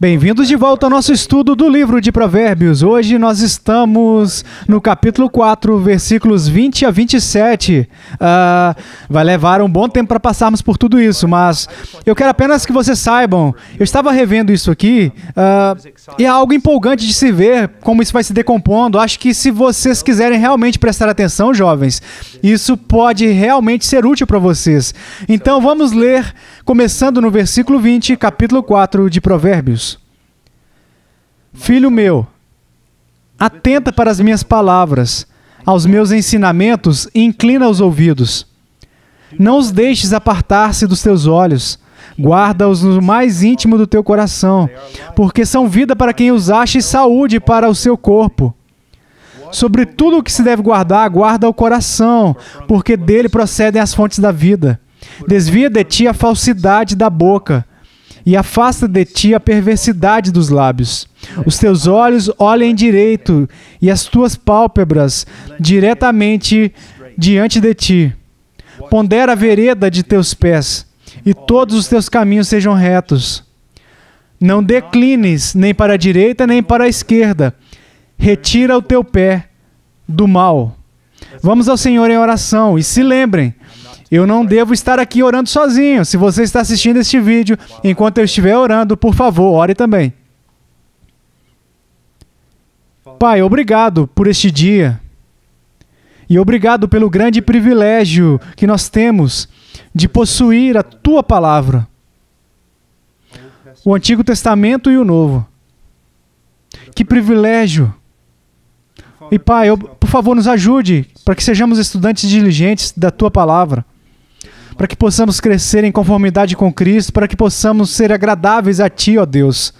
Bem-vindos de volta ao nosso estudo do livro de Provérbios. Hoje nós estamos no capítulo 4, versículos 20 a 27. Vai levar um bom tempo para passarmos por tudo isso, mas eu quero apenas que vocês saibam, eu estava revendo isso aqui e é algo empolgante de se ver como isso vai se decompondo. Acho que se vocês quiserem realmente prestar atenção, jovens, isso pode realmente ser útil para vocês. Então vamos ler, começando no versículo 20, capítulo 4 de Provérbios. Filho meu, atenta para as minhas palavras, aos meus ensinamentos e inclina os ouvidos. Não os deixes apartar-se dos teus olhos, guarda-os no mais íntimo do teu coração, porque são vida para quem os acha e saúde para o seu corpo. Sobre tudo o que se deve guardar, guarda o coração, porque dele procedem as fontes da vida. Desvia de ti a falsidade da boca, e afasta de ti a perversidade dos lábios. Os teus olhos olhem direito, e as tuas pálpebras diretamente diante de ti. Pondera a vereda de teus pés, e todos os teus caminhos sejam retos. Não declines nem para a direita nem para a esquerda. Retira o teu pé do mal. Vamos ao Senhor em oração, e se lembrem, eu não devo estar aqui orando sozinho. Se você está assistindo este vídeo, enquanto eu estiver orando, por favor, ore também. Pai, obrigado por este dia. E obrigado pelo grande privilégio que nós temos de possuir a Tua Palavra. O Antigo Testamento e o Novo. Que privilégio. E Pai, por favor, nos ajude para que sejamos estudantes diligentes da Tua Palavra. Para que possamos crescer em conformidade com Cristo, para que possamos ser agradáveis a Ti, ó Deus.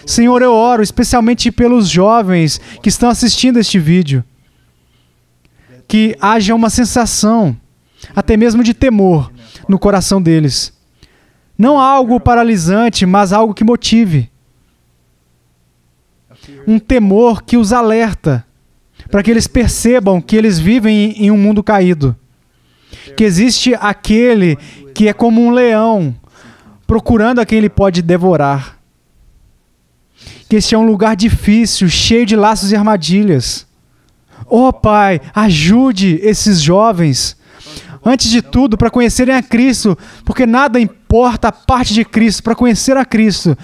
Senhor, eu oro especialmente pelos jovens que estão assistindo este vídeo. Que haja uma sensação, até mesmo de temor, no coração deles. Não algo paralisante, mas algo que motive. Um temor que os alerta, para que eles percebam que eles vivem em um mundo caído. Que existe aquele que é como um leão, procurando a quem ele pode devorar. Que este é um lugar difícil, cheio de laços e armadilhas. Oh Pai, ajude esses jovens, antes de tudo, para conhecerem a Cristo, porque nada importa a parte de Cristo, para conhecer a Cristo.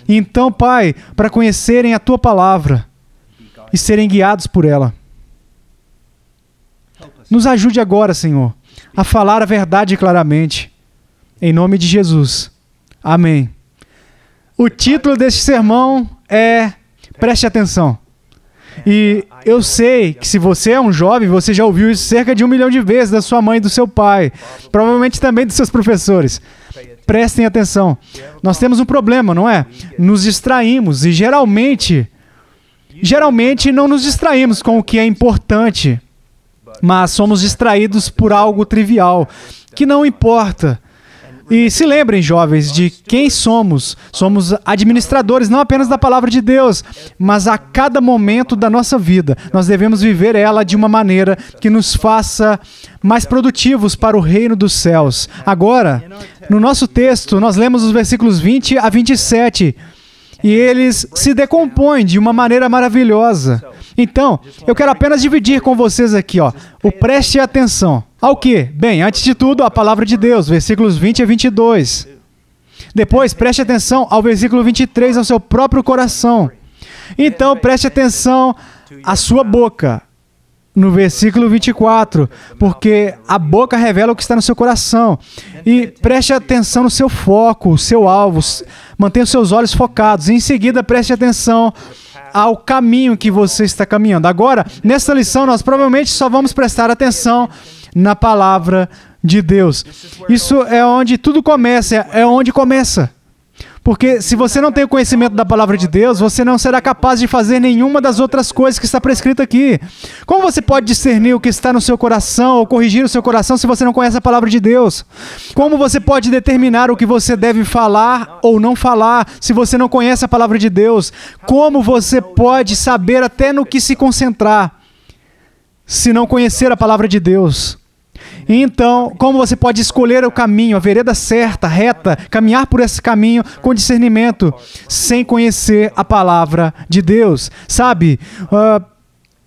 E então, Pai, para conhecerem a Tua Palavra e serem guiados por ela. Nos ajude agora, Senhor, a falar a verdade claramente. Em nome de Jesus. Amém. O título deste sermão é Preste Atenção. E eu sei que se você é um jovem, você já ouviu isso cerca de 1 milhão de vezes da sua mãe e do seu pai. Provavelmente também dos seus professores. Prestem atenção. Nós temos um problema, não é? Nos distraímos e geralmente não nos distraímos com o que é importante. Mas somos distraídos por algo trivial, que não importa. E se lembrem, jovens, de quem somos. Somos administradores não apenas da Palavra de Deus, mas a cada momento da nossa vida. Nós devemos viver ela de uma maneira que nos faça mais produtivos para o reino dos céus. Agora, no nosso texto, nós lemos os versículos 20 a 27, e eles se decompõem de uma maneira maravilhosa. Então, eu quero apenas dividir com vocês aqui, o preste atenção. Ao quê? Bem, antes de tudo, a palavra de Deus, versículos 20 a 22. Depois, preste atenção ao versículo 23, ao seu próprio coração. Então, preste atenção à sua boca, no versículo 24, porque a boca revela o que está no seu coração. E preste atenção no seu foco, o seu alvo, mantenha os seus olhos focados. E em seguida, preste atenção ao caminho que você está caminhando. Agora, nessa lição, nós provavelmente só vamos prestar atenção na palavra de Deus. Isso é onde tudo começa, é onde começa. Porque se você não tem o conhecimento da palavra de Deus, você não será capaz de fazer nenhuma das outras coisas que está prescrita aqui. Como você pode discernir o que está no seu coração ou corrigir o seu coração se você não conhece a palavra de Deus? Como você pode determinar o que você deve falar ou não falar se você não conhece a palavra de Deus? Como você pode saber até no que se concentrar se não conhecer a palavra de Deus? E então, como você pode escolher o caminho, a vereda certa, reta, caminhar por esse caminho com discernimento, sem conhecer a palavra de Deus? Sabe,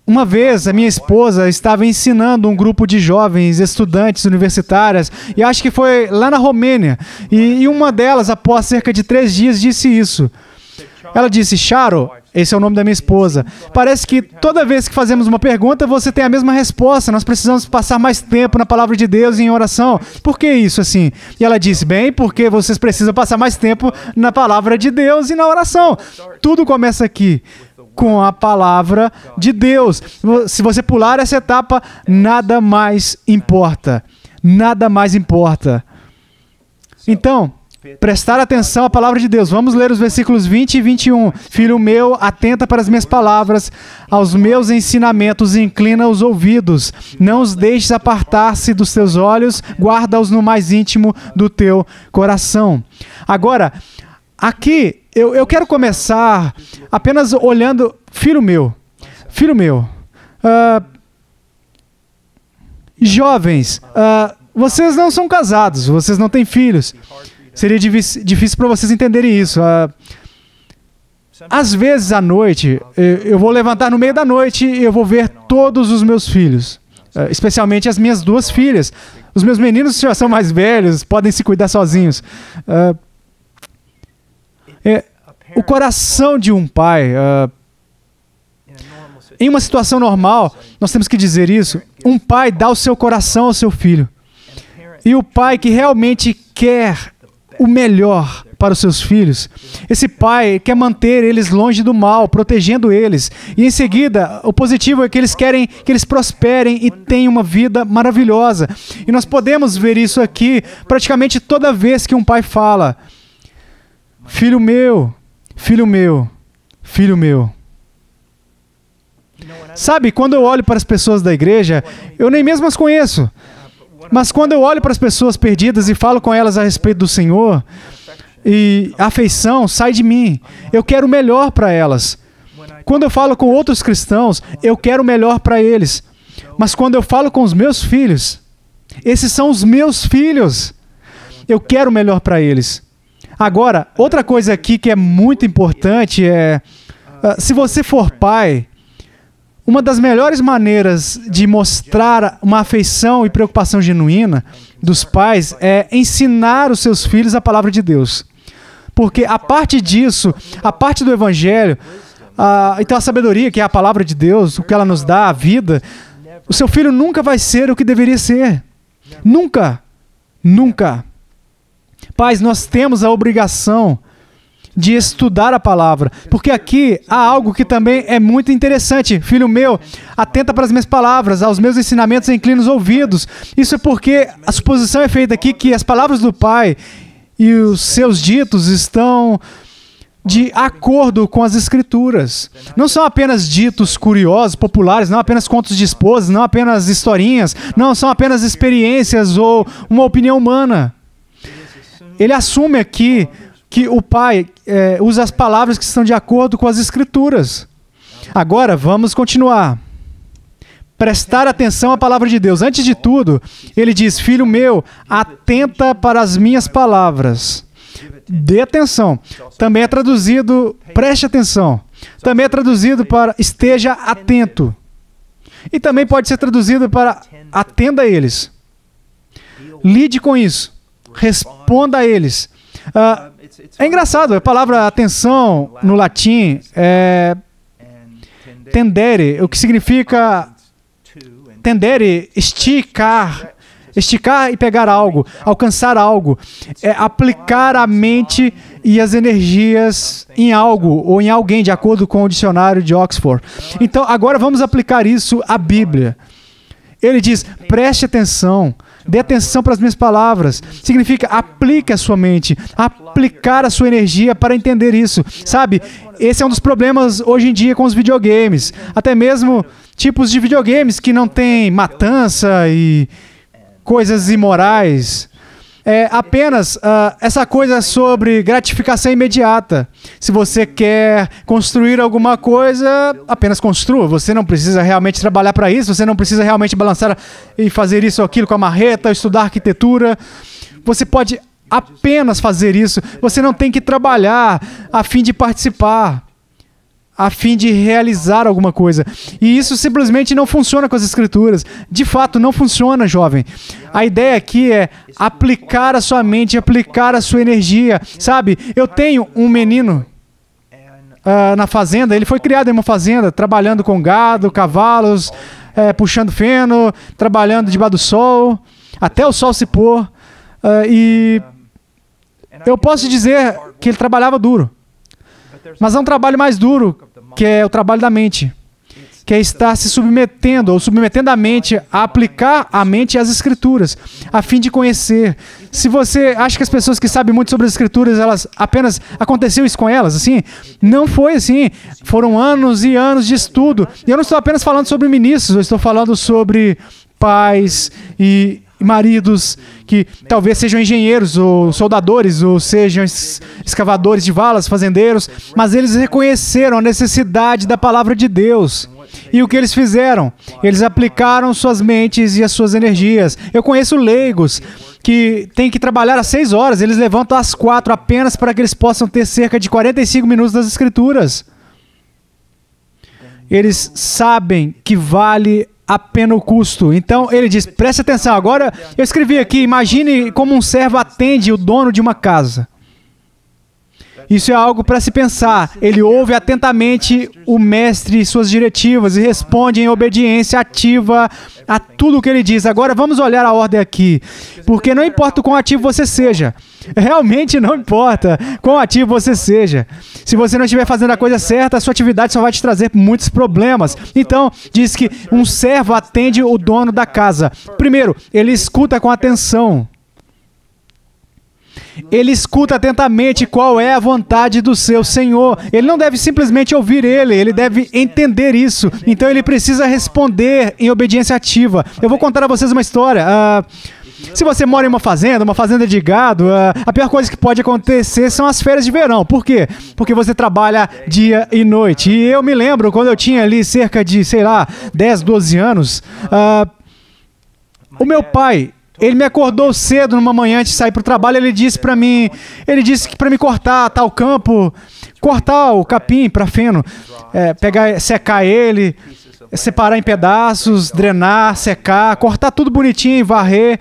uma vez a minha esposa estava ensinando um grupo de jovens estudantes universitárias, e acho que foi lá na Romênia, e uma delas, após cerca de 3 dias, disse isso. Ela disse: Charo, esse é o nome da minha esposa, parece que toda vez que fazemos uma pergunta, você tem a mesma resposta. Nós precisamos passar mais tempo na palavra de Deus e em oração. Por que isso assim? E ela disse: bem, porque vocês precisam passar mais tempo na palavra de Deus e na oração. Tudo começa aqui, com a palavra de Deus. Se você pular essa etapa, nada mais importa. Nada mais importa. Então, prestar atenção à palavra de Deus. Vamos ler os versículos 20 e 21. Filho meu, atenta para as minhas palavras, aos meus ensinamentos inclina os ouvidos. Não os deixes apartar-se dos teus olhos, guarda-os no mais íntimo do teu coração. Agora, aqui, eu quero começar apenas olhando, filho meu, jovens, vocês não são casados, vocês não têm filhos. Seria difícil para vocês entenderem isso. Às vezes à noite, eu vou levantar no meio da noite e eu vou ver todos os meus filhos, especialmente as minhas 2 filhas. Os meus meninos já são mais velhos, podem se cuidar sozinhos. O coração de um pai, em uma situação normal, nós temos que dizer isso, um pai dá o seu coração ao seu filho. E o pai que realmente quer o melhor para os seus filhos, esse pai quer manter eles longe do mal, protegendo eles. E em seguida, o positivo é que eles querem que eles prosperem e tenham uma vida maravilhosa. E nós podemos ver isso aqui praticamente toda vez que um pai fala: filho meu, filho meu, filho meu. Sabe, quando eu olho para as pessoas da igreja, eu nem mesmo as conheço. Mas quando eu olho para as pessoas perdidas e falo com elas a respeito do Senhor, e a afeição sai de mim, eu quero o melhor para elas. Quando eu falo com outros cristãos, eu quero o melhor para eles. Mas quando eu falo com os meus filhos, esses são os meus filhos, eu quero o melhor para eles. Agora, outra coisa aqui que é muito importante é, se você for pai, uma das melhores maneiras de mostrar uma afeição e preocupação genuína dos pais é ensinar os seus filhos a palavra de Deus. Porque a parte disso, a parte do Evangelho, então a sabedoria, que é a palavra de Deus, o que ela nos dá, a vida, o seu filho nunca vai ser o que deveria ser. Nunca. Nunca. Pais, nós temos a obrigação de estudar a palavra, porque aqui há algo que também é muito interessante. Filho meu, atenta para as minhas palavras, aos meus ensinamentos inclina os ouvidos. Isso é porque a suposição é feita aqui que as palavras do Pai e os seus ditos estão de acordo com as Escrituras. Não são apenas ditos curiosos, populares, não apenas contos de esposas, não apenas historinhas, não são apenas experiências ou uma opinião humana. Ele assume aqui que o pai usa as palavras que estão de acordo com as Escrituras. Agora, vamos continuar. Prestar atenção à palavra de Deus. Antes de tudo, ele diz: filho meu, atenta para as minhas palavras. Dê atenção. Também é traduzido, preste atenção. Também é traduzido para esteja atento. E também pode ser traduzido para atenda a eles. Lide com isso. Responda a eles. É engraçado, a palavra atenção no latim é tendere, o que significa tendere, esticar e pegar algo, alcançar algo, é aplicar a mente e as energias em algo ou em alguém, de acordo com o dicionário de Oxford. Então, agora vamos aplicar isso à Bíblia. Ele diz: preste atenção. Dê atenção para as minhas palavras. Significa aplique a sua mente, aplicar a sua energia para entender isso. Sabe, esse é um dos problemas hoje em dia com os videogames. Até mesmo tipos de videogames que não têm matança e coisas imorais. apenas essa coisa sobre gratificação imediata. Se você quer construir alguma coisa, apenas construa. Você não precisa realmente trabalhar para isso, você não precisa realmente balançar e fazer isso ou aquilo com a marreta, estudar arquitetura. Você pode apenas fazer isso. Você não tem que trabalhar a fim de participar, a fim de realizar alguma coisa. E isso simplesmente não funciona com as Escrituras. De fato, não funciona, jovem. A ideia aqui é aplicar a sua mente, aplicar a sua energia. Sabe, eu tenho um menino na fazenda, ele foi criado em uma fazenda, trabalhando com gado, cavalos, puxando feno, trabalhando debaixo do sol, até o sol se pôr. E eu posso dizer que ele trabalhava duro. Mas há um trabalho mais duro, que é o trabalho da mente, que é estar se submetendo, ou submetendo a mente, a aplicar a mente às Escrituras, a fim de conhecer. Se você acha que as pessoas que sabem muito sobre as Escrituras, elas apenas aconteceu isso com elas, assim, não foi assim. Foram anos e anos de estudo. E eu não estou apenas falando sobre ministros, eu estou falando sobre pais e maridos que talvez sejam engenheiros ou soldadores ou sejam escavadores de valas, fazendeiros, mas eles reconheceram a necessidade da palavra de Deus. E o que eles fizeram? Eles aplicaram suas mentes e as suas energias. Eu conheço leigos que têm que trabalhar às 6 horas, eles levantam às 4 apenas para que eles possam ter cerca de 45 minutos das Escrituras. Eles sabem que vale a pena o custo. Então ele diz, preste atenção, agora eu escrevi aqui, imagine como um servo atende o dono de uma casa. Isso é algo para se pensar. Ele ouve atentamente o mestre e suas diretivas e responde em obediência ativa a tudo o que ele diz. Agora vamos olhar a ordem aqui, porque não importa o quão ativo você seja, realmente não importa quão ativo você seja. Se você não estiver fazendo a coisa certa, a sua atividade só vai te trazer muitos problemas. Então, diz que um servo atende o dono da casa. Primeiro, ele escuta com atenção. Ele escuta atentamente qual é a vontade do seu Senhor. Ele não deve simplesmente ouvir ele deve entender isso. Então ele precisa responder em obediência ativa. Eu vou contar a vocês uma história. Se você mora em uma fazenda de gado, a pior coisa que pode acontecer são as férias de verão. Por quê? Porque você trabalha dia e noite. E eu me lembro, quando eu tinha ali cerca de, 10, 12 anos, o meu pai, ele me acordou cedo numa manhã antes de sair para o trabalho. Ele disse que para me cortar tal campo, cortar o capim para feno, secar ele, separar em pedaços, drenar, secar, cortar tudo bonitinho, varrer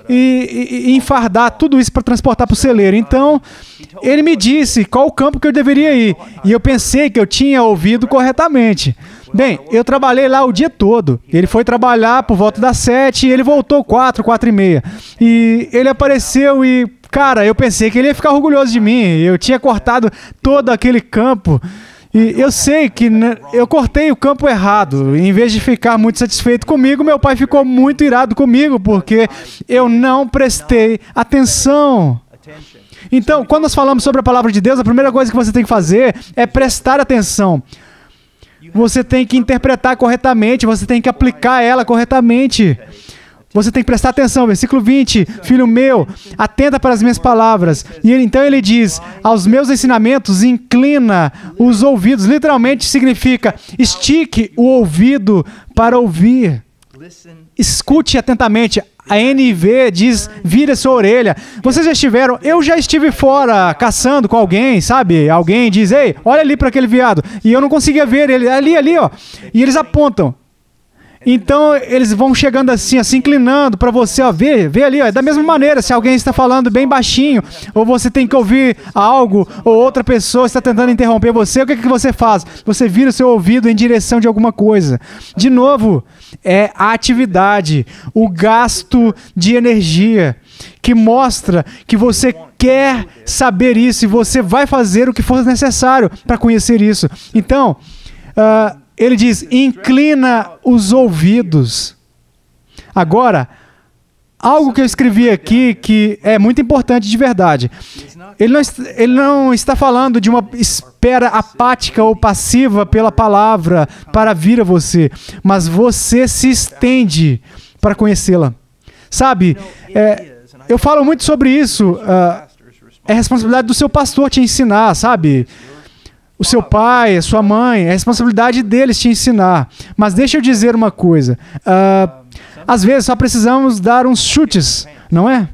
e enfardar tudo isso para transportar para o celeiro. Então, ele me disse qual o campo que eu deveria ir. E eu pensei que eu tinha ouvido corretamente. Bem, eu trabalhei lá o dia todo. Ele foi trabalhar por volta das 7 e ele voltou 4h30. E ele apareceu e, cara, eu pensei que ele ia ficar orgulhoso de mim. Eu tinha cortado todo aquele campo. E eu sei que eu cortei o campo errado. Em vez de ficar muito satisfeito comigo, meu pai ficou muito irado comigo, porque eu não prestei atenção. Então, quando nós falamos sobre a palavra de Deus, a primeira coisa que você tem que fazer é prestar atenção. Você tem que interpretar corretamente, você tem que aplicar ela corretamente. Você tem que prestar atenção. Versículo 20, filho meu, atenta para as minhas palavras. E então ele diz, aos meus ensinamentos inclina os ouvidos. Literalmente significa, estique o ouvido para ouvir. Escute atentamente. A NIV diz, vira sua orelha. Vocês já estiveram, eu já estive fora caçando com alguém, sabe? Alguém diz, ei, olha ali para aquele veado. E eu não conseguia ver ele, ali, ó. E eles apontam. Então, eles vão chegando assim, inclinando para você, ó, vê ali, ó. Da mesma maneira, se alguém está falando bem baixinho, ou você tem que ouvir algo, ou outra pessoa está tentando interromper você, o que você faz? Você vira o seu ouvido em direção de alguma coisa. De novo, é a atividade, o gasto de energia, que mostra que você quer saber isso e você vai fazer o que for necessário para conhecer isso. Então, ele diz, inclina os ouvidos. Agora, algo que eu escrevi aqui que é muito importante de verdade. Ele não está falando de uma espera apática ou passiva pela palavra para vir a você, mas você se estende para conhecê-la. Sabe, eu falo muito sobre isso. É responsabilidade do seu pastor te ensinar, sabe? O seu pai, a sua mãe, é responsabilidade deles te ensinar. Mas deixa eu dizer uma coisa. Às vezes só precisamos dar uns chutes, não é?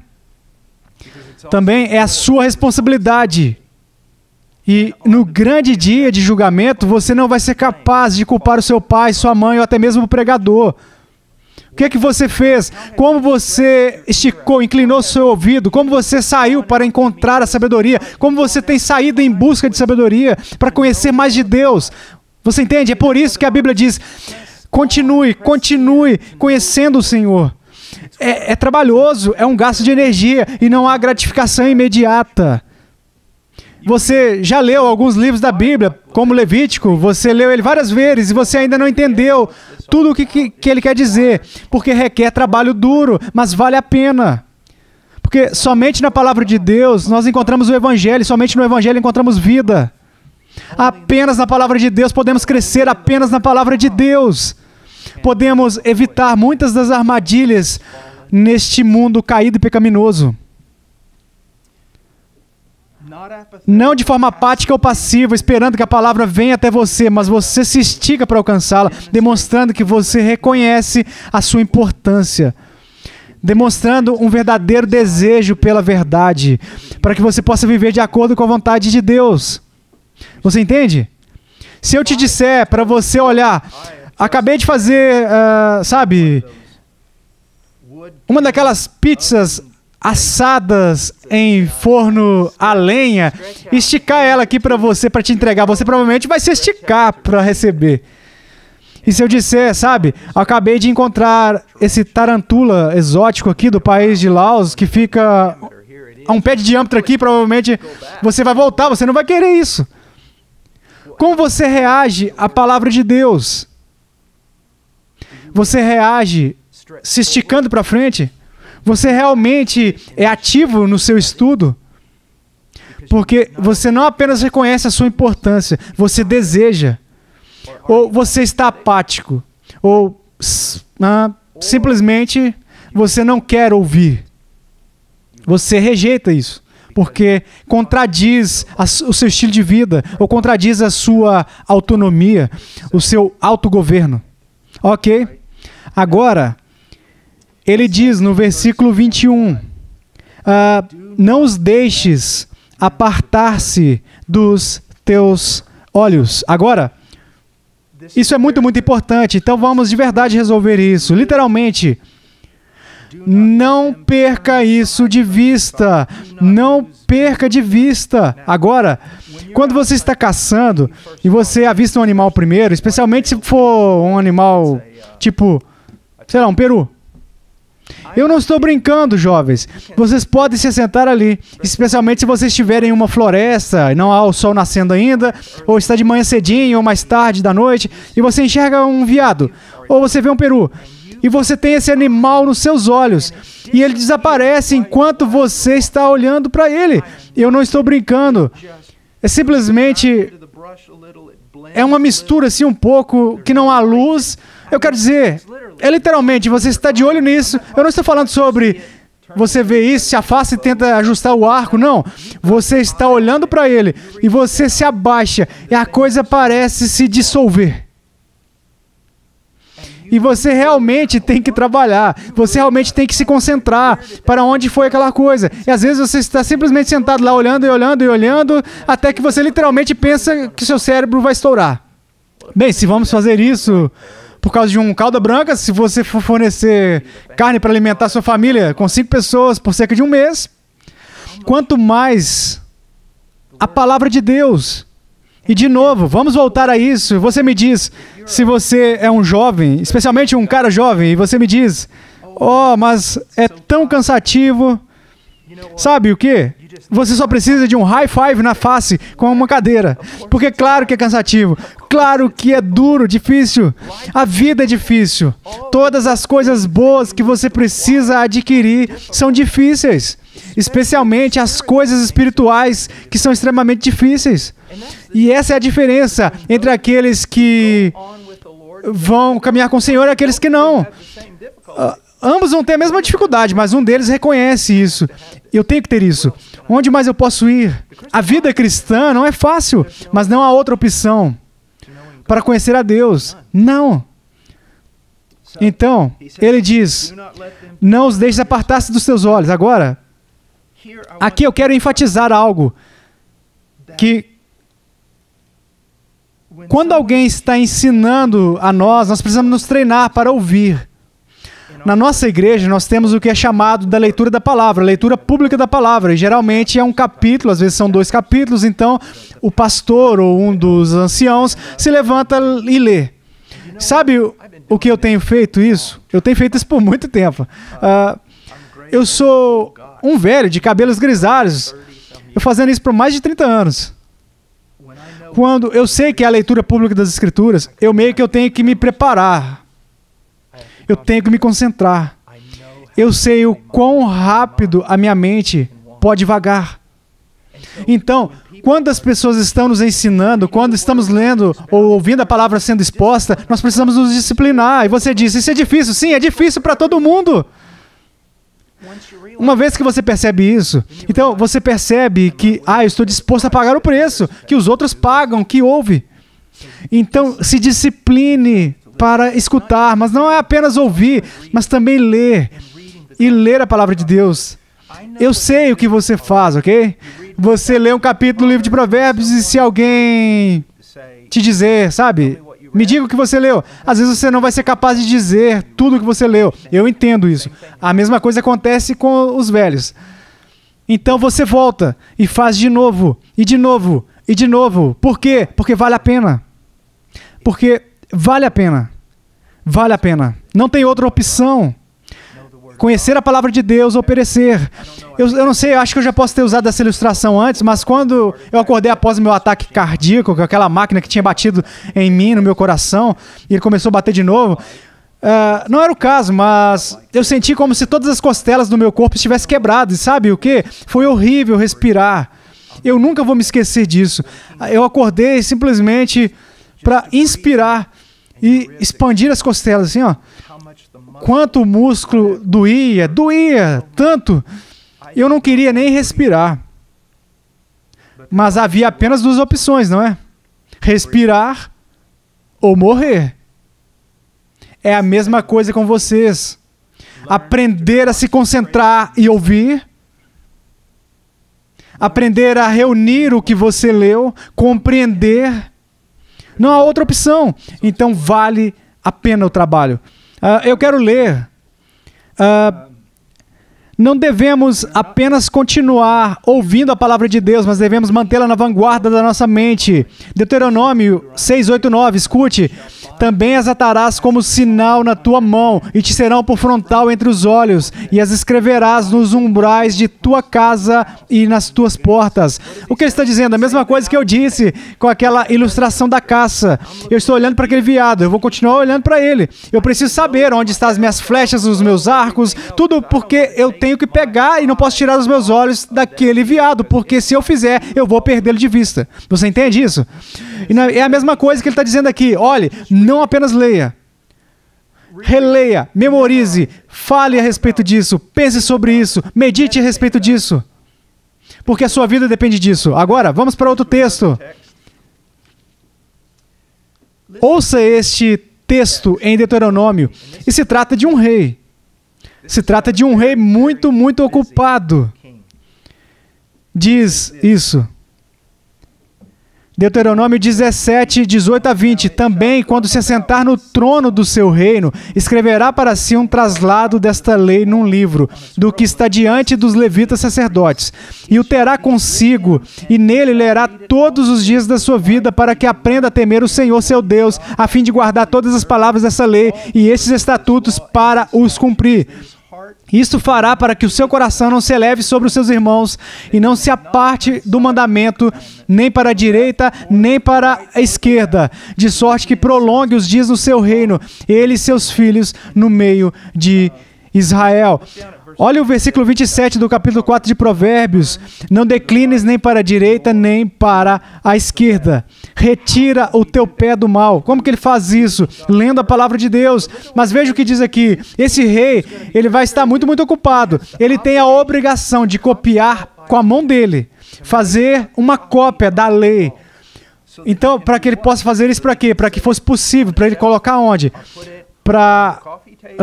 Também é a sua responsabilidade. E no grande dia de julgamento, você não vai ser capaz de culpar o seu pai, sua mãe ou até mesmo o pregador. O que é que você fez? Como você esticou, inclinou seu ouvido? Como você saiu para encontrar a sabedoria? Como você tem saído em busca de sabedoria para conhecer mais de Deus? Você entende? É por isso que a Bíblia diz: continue conhecendo o Senhor. É trabalhoso, é um gasto de energia e não há gratificação imediata. Você já leu alguns livros da Bíblia, como Levítico, você leu ele várias vezes e você ainda não entendeu tudo o que ele quer dizer, porque requer trabalho duro, mas vale a pena. Porque somente na palavra de Deus nós encontramos o Evangelho, somente no Evangelho encontramos vida. Apenas na palavra de Deus podemos crescer, apenas na palavra de Deus podemos evitar muitas das armadilhas neste mundo caído e pecaminoso. Não de forma apática ou passiva, esperando que a palavra venha até você, mas você se estica para alcançá-la, demonstrando que você reconhece a sua importância, demonstrando um verdadeiro desejo pela verdade, para que você possa viver de acordo com a vontade de Deus. Você entende? Se eu te disser para você olhar, acabei de fazer, sabe, uma daquelas pizzas assadas em forno a lenha, esticar ela aqui para você, para te entregar, você provavelmente vai se esticar para receber. E se eu disser, sabe, acabei de encontrar esse tarantula exótico aqui do país de Laos, que fica a um pé de diâmetro aqui, provavelmente você vai voltar, você não vai querer isso. Como você reage à palavra de Deus? Você reage se esticando para frente? Você realmente é ativo no seu estudo? Porque você não apenas reconhece a sua importância, você deseja. Ou você está apático. Ou simplesmente você não quer ouvir. Você rejeita isso. Porque contradiz o seu estilo de vida, ou contradiz a sua autonomia, o seu autogoverno. Ok? Agora, ele diz no versículo 21, não os deixes apartar-se dos teus olhos. Agora, isso é muito, muito importante, então vamos de verdade resolver isso. Literalmente, não perca isso de vista. Não perca de vista. Agora, quando você está caçando e você avista um animal primeiro, especialmente se for um animal tipo, sei lá, um peru. Eu não estou brincando, jovens. Vocês podem se sentar ali, especialmente se vocês estiverem em uma floresta e não há o sol nascendo ainda, ou está de manhã cedinho, ou mais tarde da noite, e você enxerga um veado, ou você vê um peru, e você tem esse animal nos seus olhos, e ele desaparece enquanto você está olhando para ele. Eu não estou brincando. É simplesmente... é uma mistura assim um pouco, que não há luz. Eu quero dizer, é literalmente, você está de olho nisso. Eu não estou falando sobre você vê isso, se afasta e tenta ajustar o arco. Não, você está olhando para ele e você se abaixa e a coisa parece se dissolver. E você realmente tem que trabalhar, você realmente tem que se concentrar para onde foi aquela coisa. E às vezes você está simplesmente sentado lá olhando e olhando e olhando, até que você literalmente pensa que seu cérebro vai estourar. Bem, se vamos fazer isso por causa de um calda branca, se você for fornecer carne para alimentar sua família com 5 pessoas por cerca de um mês, quanto mais a palavra de Deus. E de novo, vamos voltar a isso. Você me diz, se você é um jovem, especialmente um cara jovem, e você me diz, mas é tão cansativo. Sabe o quê? Você só precisa de um high five na face com uma cadeira. Porque claro que é cansativo. Claro que é duro, difícil. A vida é difícil. Todas as coisas boas que você precisa adquirir são difíceis. Especialmente as coisas espirituais que são extremamente difíceis. E essa é a diferença entre aqueles que vão caminhar com o Senhor e aqueles que não. ambos vão ter a mesma dificuldade, mas um deles reconhece isso. Eu tenho que ter isso. Onde mais eu posso ir? A vida cristã não é fácil, mas não há outra opção para conhecer a Deus. Não. Então, ele diz, não os deixes apartar-se dos teus olhos. Agora, aqui eu quero enfatizar algo, que quando alguém está ensinando a nós precisamos nos treinar para ouvir. Na nossa igreja, nós temos o que é chamado da leitura da palavra, leitura pública da palavra. E geralmente é um capítulo, às vezes são 2 capítulos, então o pastor ou um dos anciãos se levanta e lê. Sabe o que eu tenho feito isso? Eu tenho feito isso por muito tempo. Eu sou um velho de cabelos grisalhos. Eu fazendo isso por mais de 30 anos. Quando eu sei que é a leitura pública das Escrituras, eu tenho que me preparar. Eu tenho que me concentrar. Eu sei o quão rápido a minha mente pode vagar. Então, quando as pessoas estão nos ensinando, quando estamos lendo ou ouvindo a palavra sendo exposta, nós precisamos nos disciplinar. E você diz, isso é difícil. Sim, é difícil para todo mundo. Uma vez que você percebe isso, então você percebe que, eu estou disposto a pagar o preço, que os outros pagam, que ouve. Então, se discipline para escutar, mas não é apenas ouvir, mas também ler. E ler a palavra de Deus. Eu sei o que você faz, ok? Você lê um capítulo do livro de Provérbios e se alguém te dizer, sabe? Me diga o que você leu. Às vezes você não vai ser capaz de dizer tudo o que você leu. Eu entendo isso. A mesma coisa acontece com os velhos. Então você volta e faz de novo, e de novo, e de novo. Por quê? Porque vale a pena. Porque vale a pena. Vale a pena. Não tem outra opção. Conhecer a palavra de Deus ou perecer. Eu não sei, eu acho que eu já posso ter usado essa ilustração antes, mas quando eu acordei após o meu ataque cardíaco, com aquela máquina que tinha batido em mim, no meu coração, e ele começou a bater de novo, não era o caso, mas eu senti como se todas as costelas do meu corpo estivessem quebradas. E sabe o quê? Foi horrível respirar. Eu nunca vou me esquecer disso. Eu acordei simplesmente para inspirar e expandir as costelas, assim, ó. Quanto o músculo doía tanto. Eu não queria nem respirar. Mas havia apenas 2 opções, não é? Respirar ou morrer. É a mesma coisa com vocês. Aprender a se concentrar e ouvir. Aprender a reunir o que você leu, compreender. Não há outra opção. Então vale a pena o trabalho. Eu quero ler. Não devemos apenas continuar ouvindo a palavra de Deus, mas devemos mantê-la na vanguarda da nossa mente. Deuteronômio 6:8-9, escute. Também as atarás como sinal na tua mão, e te serão por frontal entre os olhos, e as escreverás nos umbrais de tua casa e nas tuas portas. O que ele está dizendo? A mesma coisa que eu disse com aquela ilustração da caça. Eu estou olhando para aquele veado, eu vou continuar olhando para ele. Eu preciso saber onde estão as minhas flechas, os meus arcos, tudo porque eu tenho que pegar e não posso tirar os meus olhos daquele veado, porque se eu fizer, eu vou perdê-lo de vista. Você entende isso? E é a mesma coisa que ele está dizendo aqui. Olhe, não apenas leia, releia, memorize, fale a respeito disso, pense sobre isso, medite a respeito disso, porque a sua vida depende disso. Agora, vamos para outro texto. Ouça este texto em Deuteronômio, e se trata de um rei. Se trata de um rei muito, muito ocupado. Diz isso. Deuteronômio 17:18-20. Também, quando se assentar no trono do seu reino, escreverá para si um traslado desta lei num livro, do que está diante dos levitas sacerdotes, e o terá consigo, e nele lerá todos os dias da sua vida, para que aprenda a temer o Senhor seu Deus, a fim de guardar todas as palavras dessa lei e estes estatutos para os cumprir. Isto fará para que o seu coração não se eleve sobre os seus irmãos e não se aparte do mandamento, nem para a direita, nem para a esquerda, de sorte que prolongue os dias do seu reino, ele e seus filhos no meio de Israel. Olha o versículo 27 do capítulo 4 de Provérbios. Não declines nem para a direita, nem para a esquerda. Retira o teu pé do mal. Como que ele faz isso? Lendo a palavra de Deus. Mas veja o que diz aqui. Esse rei, ele vai estar muito ocupado. Ele tem a obrigação de copiar com a mão dele. Fazer uma cópia da lei. Então, para que ele possa fazer isso, para quê? Para que fosse possível. Para ele colocar onde?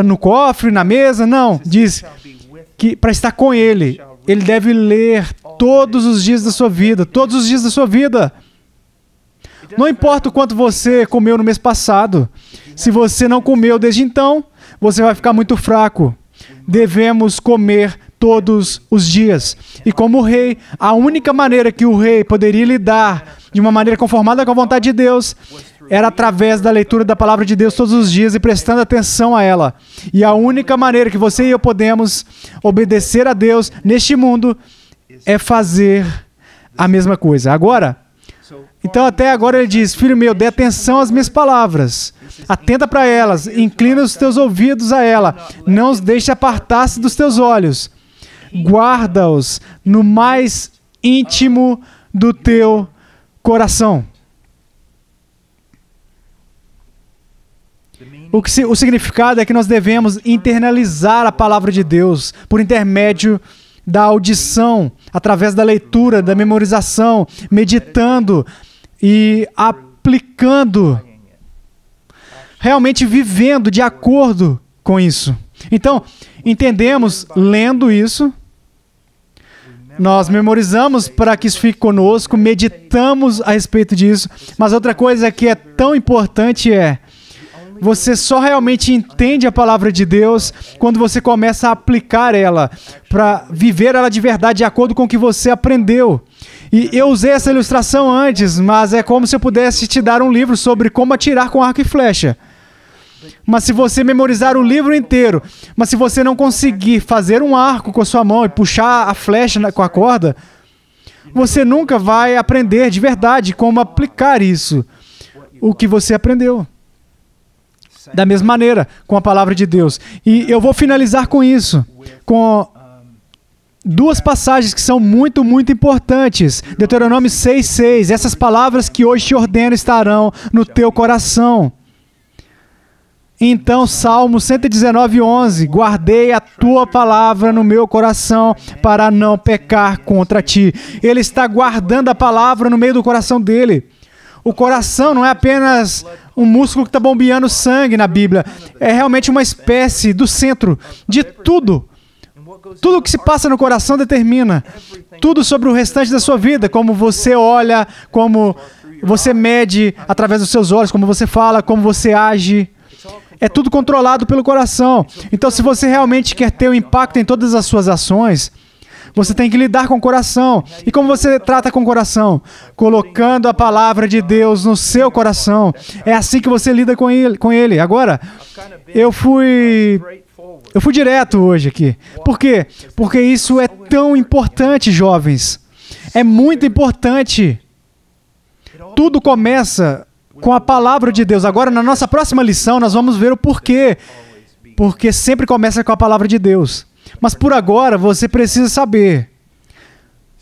No cofre, na mesa? Não. Diz que para estar com ele, ele deve ler todos os dias da sua vida. Todos os dias da sua vida. Não importa o quanto você comeu no mês passado. Se você não comeu desde então, você vai ficar muito fraco. Devemos comer todos os dias. E como rei, a única maneira que o rei poderia lidar de uma maneira conformada com a vontade de Deus era através da leitura da palavra de Deus todos os dias e prestando atenção a ela. E a única maneira que você e eu podemos obedecer a Deus neste mundo é fazer a mesma coisa. Agora, então até agora ele diz: filho meu, dê atenção às minhas palavras. Atenta para elas, inclina os teus ouvidos a ela. Não os deixe apartar-se dos teus olhos. Guarda-os no mais íntimo do teu coração. O significado é que nós devemos internalizar a palavra de Deus por intermédio da audição, através da leitura, da memorização, meditando e aplicando, realmente vivendo de acordo com isso. Então, entendemos lendo isso, nós memorizamos para que isso fique conosco, meditamos a respeito disso, mas outra coisa que é tão importante é: você só realmente entende a palavra de Deus quando você começa a aplicar ela, para viver ela de verdade, de acordo com o que você aprendeu. E eu usei essa ilustração antes, mas é como se eu pudesse te dar um livro sobre como atirar com arco e flecha. Mas se você memorizar o livro inteiro, mas se você não conseguir fazer um arco com a sua mão e puxar a flecha com a corda, você nunca vai aprender de verdade como aplicar isso, o que você aprendeu. Da mesma maneira, com a palavra de Deus. E eu vou finalizar com isso, com duas passagens que são muito importantes. Deuteronômio 6:6. Essas palavras que hoje te ordeno estarão no teu coração. Então, Salmo 119:11. Guardei a tua palavra no meu coração para não pecar contra ti. Ele está guardando a palavra no meio do coração dele. O coração não é apenas um músculo que está bombeando sangue na Bíblia. É realmente uma espécie do centro de tudo. Tudo o que se passa no coração determina tudo sobre o restante da sua vida. Como você olha, como você mede através dos seus olhos, como você fala, como você age. É tudo controlado pelo coração. Então, se você realmente quer ter um impacto em todas as suas ações, você tem que lidar com o coração. E como você trata com o coração? Colocando a palavra de Deus no seu coração. É assim que você lida com ele. Agora, eu fui direto hoje aqui. Por quê? Porque isso é tão importante, jovens. É muito importante. Tudo começa com a palavra de Deus. Agora, na nossa próxima lição, nós vamos ver o porquê. Porque sempre começa com a palavra de Deus. Mas por agora, você precisa saber.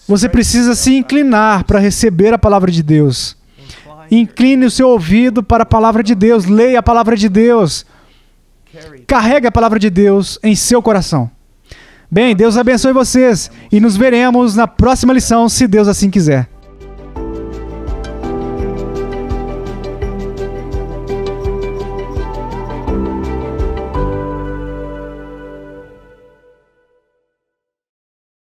Você precisa se inclinar para receber a palavra de Deus. Incline o seu ouvido para a palavra de Deus. Leia a palavra de Deus. Carregue a palavra de Deus em seu coração. Bem, Deus abençoe vocês. E nos veremos na próxima lição, se Deus assim quiser.